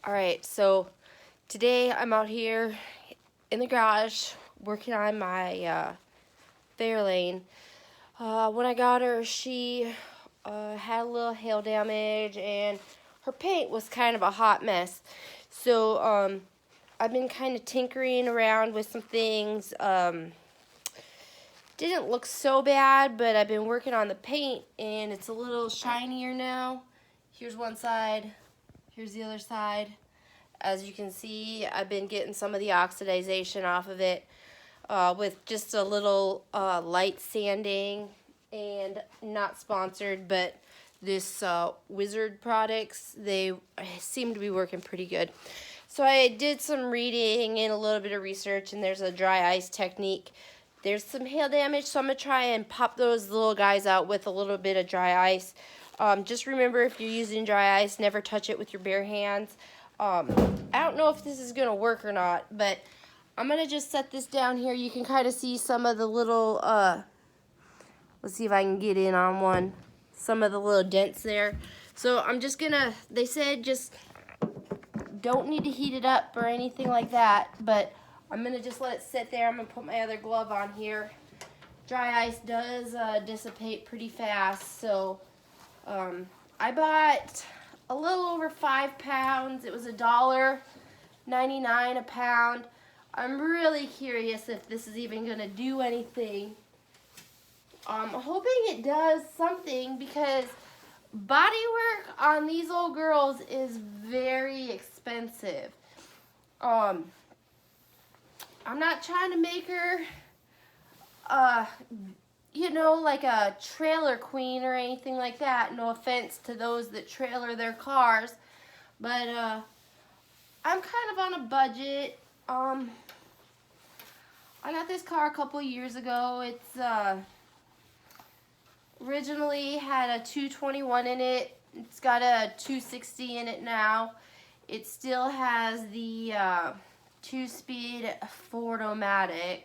Alright, so today I'm out here in the garage working on my Fairlane. When I got her, she had a little hail damage and her paint was kind of a hot mess. So I've been kind of tinkering around with some things. Didn't look so bad, but I've been working on the paint and it's a little shinier now. Here's one side. Here's the other side. As you can see, I've been getting some of the oxidization off of it with just a little light sanding, and not sponsored, but this Wizard products, they seem to be working pretty good. So I did some reading and a little bit of research, and there's a dry ice technique. There's some hail damage, so I'm going to try and pop those little guys out with a little bit of dry ice. Just remember, if you're using dry ice, never touch it with your bare hands. I don't know if this is going to work or not, but I'm going to just set this down here. You can kind of see some of the little, let's see if I can get in on one, some of the little dents there. So I'm just going to, they said just don't need to heat it up or anything like that, but I'm going to just let it sit there. I'm going to put my other glove on here. Dry ice does dissipate pretty fast, so I bought a little over 5 pounds. It was $1.99 a pound. I'm really curious if this is even going to do anything. I'm hoping it does something, because body work on these old girls is very expensive. I'm not trying to make her you know, like a trailer queen or anything like that. No offense to those that trailer their cars, but I'm kind of on a budget. I got this car a couple years ago. It's originally had a 221 in it. It's got a 260 in it now. It still has the 2-speed Ford-O-Matic,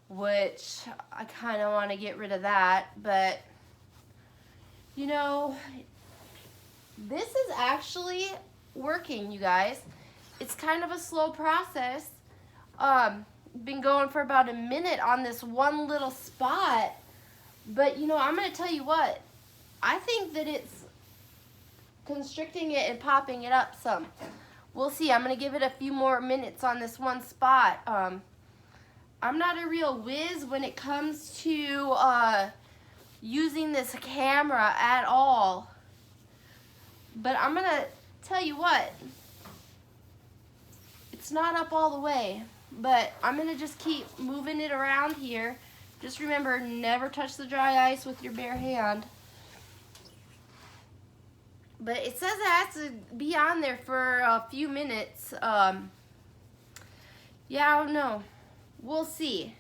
which I kind of want to get rid of that, but you know, this is actually working, you guys. It's kind of a slow process. Been going for about a minute on this one little spot, but you know, I'm going to tell you what, I think that it's constricting it and popping it up some. We'll see. I'm going to give it a few more minutes on this one spot. I'm not a real whiz when it comes to using this camera at all, but I'm going to tell you what, it's not up all the way, but I'm going to just keep moving it around here. Just remember, never touch the dry ice with your bare hand. But it says it has to be on there for a few minutes. Yeah, I don't know. We'll see.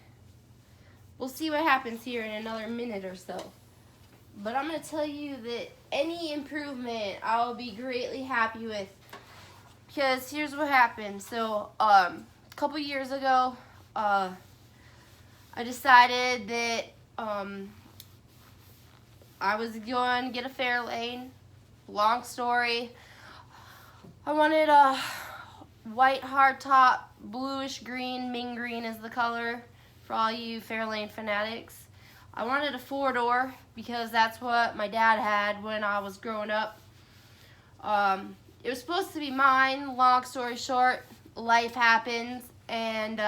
We'll see what happens here in another minute or so. But I'm going to tell you that any improvement I'll be greatly happy with. Because here's what happened. So, a couple years ago, I decided that I was going to get a Fairlane. Long story. I wanted a white hardtop, bluish green, mint green is the color for all you Fairlane fanatics. I wanted a 4-door because that's what my dad had when I was growing up. It was supposed to be mine. Long story short, life happens and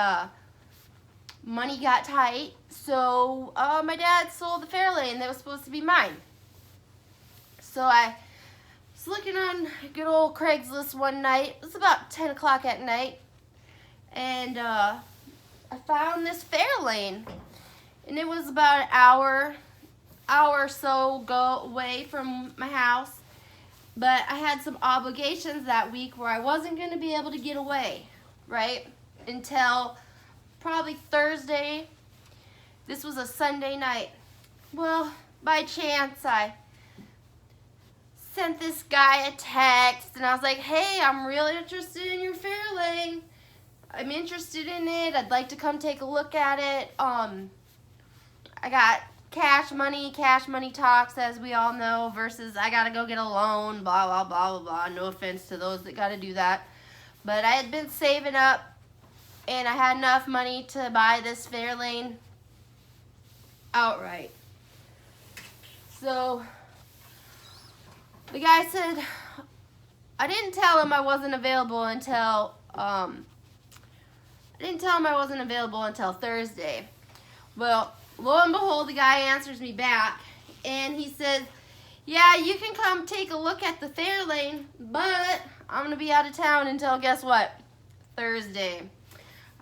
money got tight, so my dad sold the Fairlane that was supposed to be mine. So I was looking on good old Craigslist one night. It was about 10 o'clock at night, and I found this Fairlane, and it was about an hour or so away from my house, but I had some obligations that week where I wasn't going to be able to get away, right, until probably Thursday. This was a Sunday night. Well, by chance, I sent this guy a text, and I was like, hey, I'm really interested in your Fairlane. I'm interested in it. I'd like to come take a look at it. I got cash money talks, as we all know, versus I gotta go get a loan, blah, blah, blah, blah, blah. No offense to those that gotta do that. But I had been saving up, and I had enough money to buy this Fairlane outright. So the guy said, I didn't tell him I wasn't available until Thursday. Well, lo and behold, the guy answers me back, and he says, yeah, you can come take a look at the Fairlane, but I'm going to be out of town until, guess what, Thursday.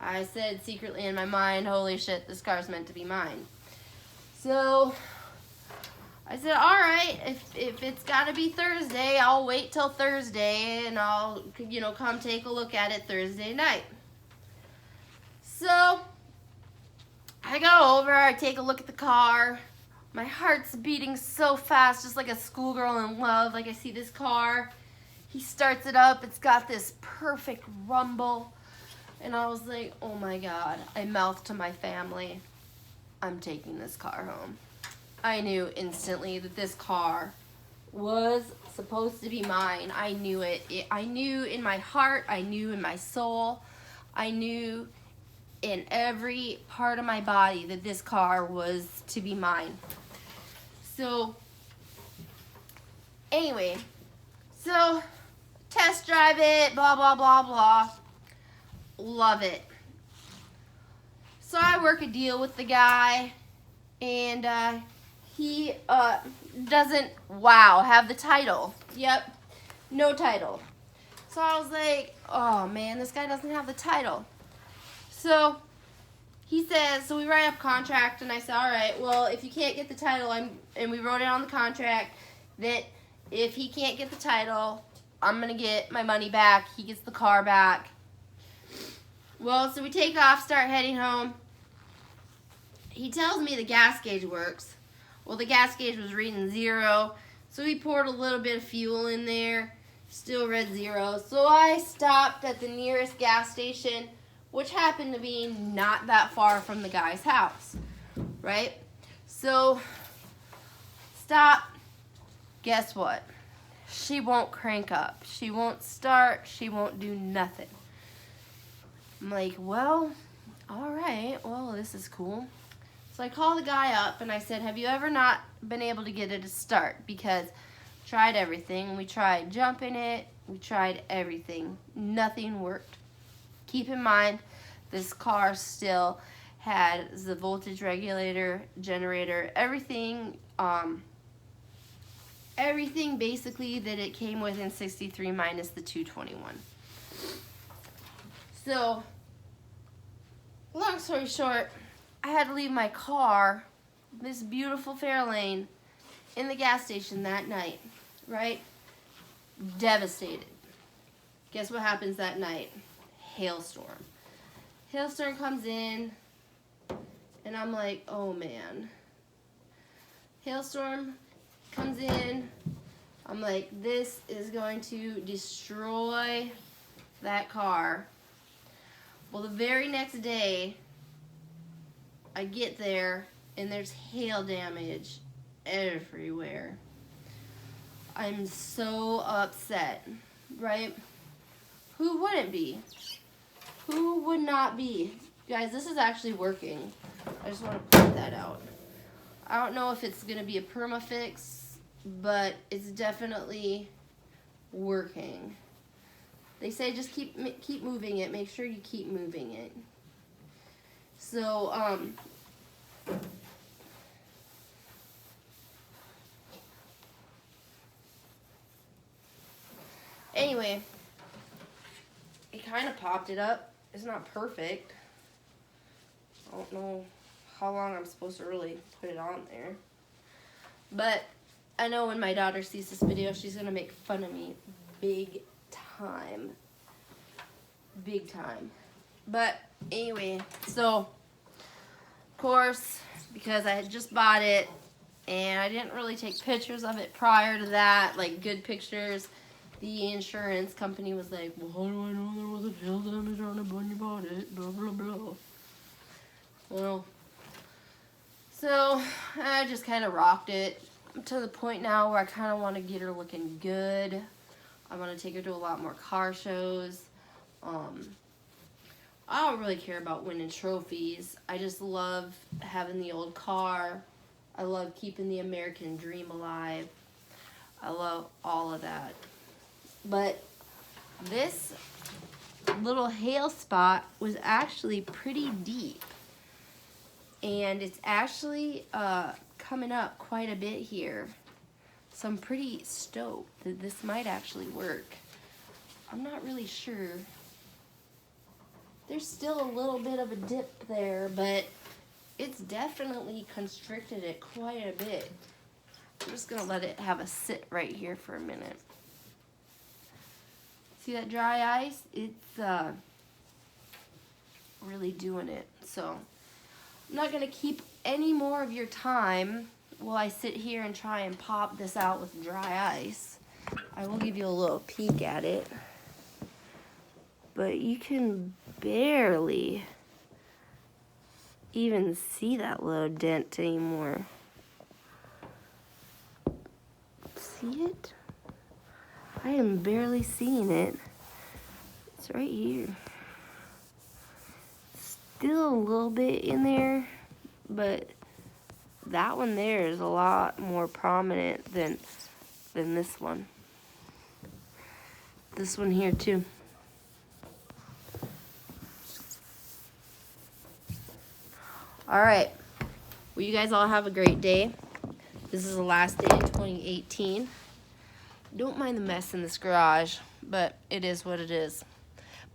I said secretly in my mind, holy shit, this car's meant to be mine. So I said, all right, if it's got to be Thursday, I'll wait till Thursday, and I'll, come take a look at it Thursday night. So I go over, I take a look at the car. My heart's beating so fast, just like a schoolgirl in love. Like, I see this car. He starts it up. It's got this perfect rumble. And I was like, oh my God. I mouthed to my family, I'm taking this car home. I knew instantly that this car was supposed to be mine. I knew it. I knew in my heart. I knew in my soul. I knew in every part of my body that this car was to be mine. So anyway, so test drive it, blah, blah, blah, blah. Love it. So I work a deal with the guy, and he doesn't, have the title. Yep, no title. So I was like, oh man, this guy doesn't have the title. So he says, so we write up a contract, and I said, all right, well, if you can't get the title, and we wrote it on the contract that if he can't get the title, I'm going to get my money back. He gets the car back. Well, so we take off, start heading home. He tells me the gas gauge works. Well, the gas gauge was reading 0, so we poured a little bit of fuel in there. Still read 0. So I stopped at the nearest gas station, which happened to be not that far from the guy's house, right? So, stop. Guess what? She won't crank up. She won't start. She won't do nothing. I'm like, well, all right. Well, this is cool. So I call the guy up, and I said, have you ever not been able to get it to start? Because tried everything. We tried jumping it. We tried everything. Nothing worked. Keep in mind, this car still had the voltage regulator, generator, everything basically that it came with in 63 minus the 221. So, long story short, I had to leave my car, this beautiful Fairlane, in the gas station that night, right? Devastated. Guess what happens that night? Hailstorm. Hailstorm comes in, and I'm like, oh man. Hailstorm comes in. I'm like, this is going to destroy that car. Well, the very next day, I get there, and there's hail damage everywhere. I'm so upset, right? Who wouldn't be? Who would not be? Guys, this is actually working. I just want to point that out. I don't know if it's going to be a perma fix, but it's definitely working. They say just keep moving it. Make sure you keep moving it. So, anyway, it kind of popped it up. It's not perfect. I don't know how long I'm supposed to really put it on there. But I know when my daughter sees this video, she's going to make fun of me big time. Big time. But anyway, so, of course, because I had just bought it, and I didn't really take pictures of it prior to that, like good pictures, the insurance company was like, well, how do I know there wasn't hail damage on it when you bought it? Blah, blah, blah. Well, So I just kind of rocked it. I'm to the point now where I kind of want to get her looking good. I want to take her to a lot more car shows. I don't really care about winning trophies. I just love having the old car. I love keeping the American dream alive. I love all of that. But this little hail spot was actually pretty deep. And it's actually coming up quite a bit here. So I'm pretty stoked that this might actually work. I'm not really sure. There's still a little bit of a dip there, but it's definitely constricted it quite a bit. I'm just gonna let it have a sit right here for a minute. See that dry ice? It's really doing it. So I'm not gonna keep any more of your time while I sit here and try and pop this out with dry ice. I will give you a little peek at it. But you can barely even see that little dent anymore. See it? I am barely seeing it. It's right here. Still a little bit in there, but that one there is a lot more prominent than this one. This one here too. All right, well, you guys all have a great day. This is the last day of 2018. Don't mind the mess in this garage, but it is what it is.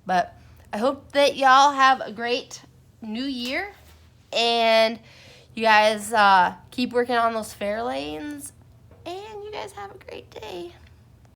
But I hope that y'all have a great new year, and you guys keep working on those Fairlanes, and you guys have a great day.